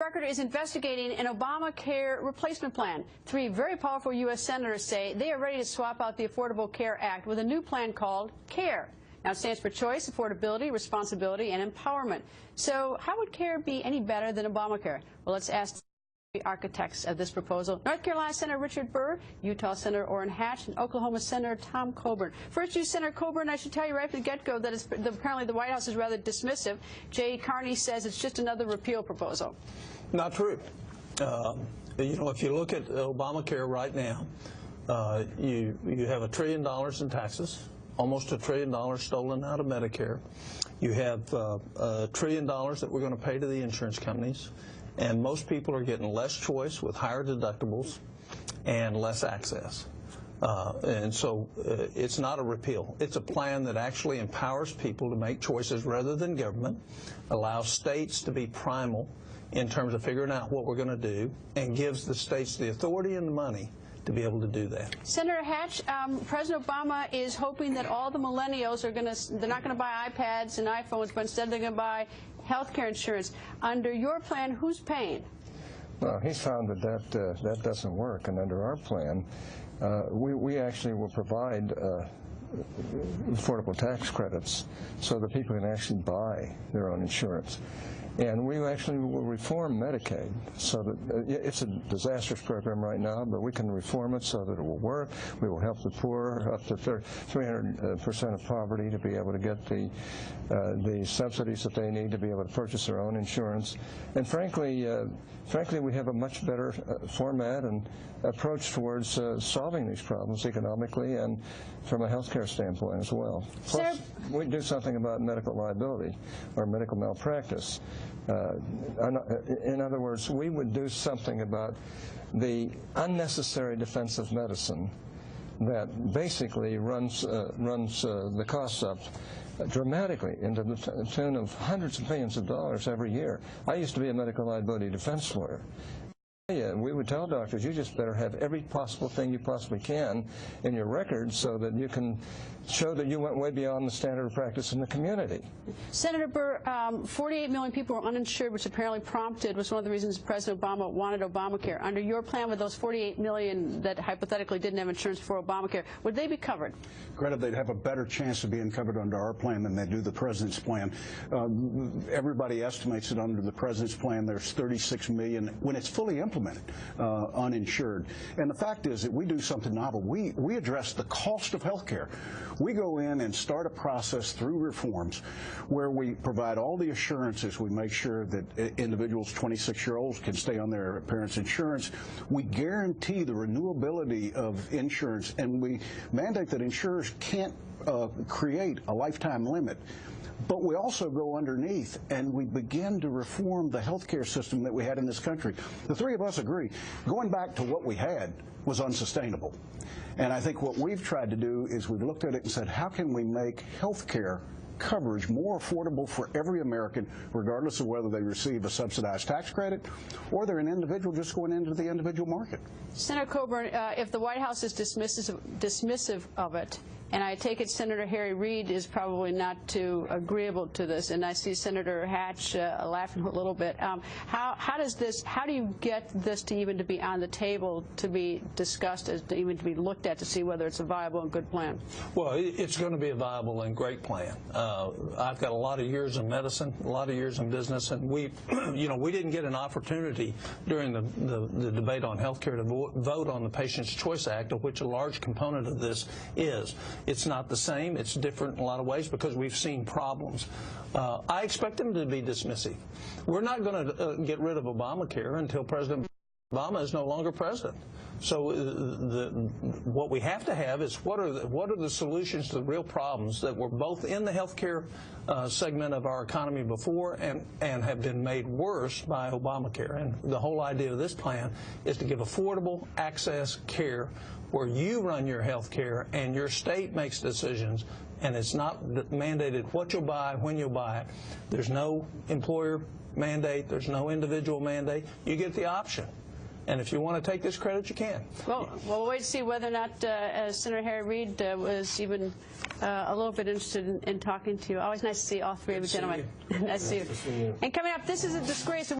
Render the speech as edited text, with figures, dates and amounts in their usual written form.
Record is investigating an Obamacare replacement plan. 3 very powerful U.S. senators say they are ready to swap out the Affordable Care Act with a new plan called CARE. Now, it stands for choice, affordability, responsibility, and empowerment. So how would CARE be any better than Obamacare? Well, let's ask the architects of this proposal. North Carolina Senator Richard Burr, Utah Senator Orrin Hatch, and Oklahoma Senator Tom Coburn. First, you, Senator Coburn, I should tell you right from the get-go that apparently the White House is rather dismissive. Jay Carney says it's just another repeal proposal. Not true. You know, if you look at Obamacare right now, you have $1 trillion in taxes, almost $1 trillion stolen out of Medicare. You have $1 trillion that we're going to pay to the insurance companies, and most people are getting less choice with higher deductibles and less access. And so it's not a repeal. It's a plan that actually empowers people to make choices rather than government, allows states to be primal in terms of figuring out what we're going to do, and gives the states the authority and the money to be able to do that. Senator Hatch, President Obama is hoping that all the millennials are they're not going to buy iPads and iPhones, but instead they're going to buy health care insurance. Under your plan, who's paying? Well, he's found that that doesn't work, and under our plan, we actually will provide affordable tax credits so that people can actually buy their own insurance. And we actually will reform Medicaid so that it's a disastrous program right now, but we can reform it so that it will work. We will help the poor up to 300% of poverty to be able to get the subsidies that they need to be able to purchase their own insurance. And frankly, we have a much better format and approach towards solving these problems economically and from a health care standpoint as well. Plus, we do something about medical liability or medical malpractice. In other words, we would do something about the unnecessary defensive medicine that basically runs the costs up dramatically into the tune of hundreds of millions of dollars every year. I used to be a medical liability defense lawyer. We would tell doctors, you just better have every possible thing you possibly can in your record so that you can show that you went way beyond the standard of practice in the community. Senator Burr, 48 million people are uninsured, which apparently was one of the reasons President Obama wanted Obamacare. Under your plan, with those 48 million that hypothetically didn't have insurance for Obamacare, would they be covered? Greta, they'd have a better chance of being covered under our plan than they do the President's plan. Everybody estimates that under the President's plan there's 36 million, when it's fully implemented, uninsured. And the fact is that we do something novel. We address the cost of health care. We go in and start a process through reforms where we provide all the assurances. We make sure that individuals, 26-year-olds, can stay on their parents' insurance. We guarantee the renewability of insurance, and we mandate that insurers can't create a lifetime limit. But we also go underneath and we begin to reform the health care system that we had in this country. The three of us agree, going back to what we had was unsustainable. And I think what we've tried to do is we've looked at it and said, how can we make health care coverage more affordable for every American, regardless of whether they receive a subsidized tax credit or they're an individual just going into the individual market. Senator Coburn, if the White House is dismissive of it, and I take it Senator Harry Reid is probably not too agreeable to this, and I see Senator Hatch laughing a little bit. How do you get this to even to be on the table, to be discussed, as to even to be looked at to see whether it's a viable and good plan? Well, it's going to be a viable and great plan. I've got a lot of years in medicine, a lot of years in business, and we didn't get an opportunity during the debate on health care to vote on the Patient's Choice Act, of which a large component of this is. It's not the same. It's different in a lot of ways because we've seen problems. I expect them to be dismissive. We're not going to get rid of Obamacare until President Obama is no longer president. So what we have to have is what are the solutions to the real problems that were both in the healthcare segment of our economy before and have been made worse by Obamacare. And the whole idea of this plan is to give affordable access care where you run your health care and your state makes decisions, and it's not mandated what you'll buy, when you'll buy it. There's no employer mandate. There's no individual mandate. You get the option. And if you want to take this credit, you can. Well, we'll wait to see whether or not Senator Harry Reid was even a little bit interested in talking to you. Always nice to see all three of you gentlemen. Nice to see you. And coming up, this is a disgrace.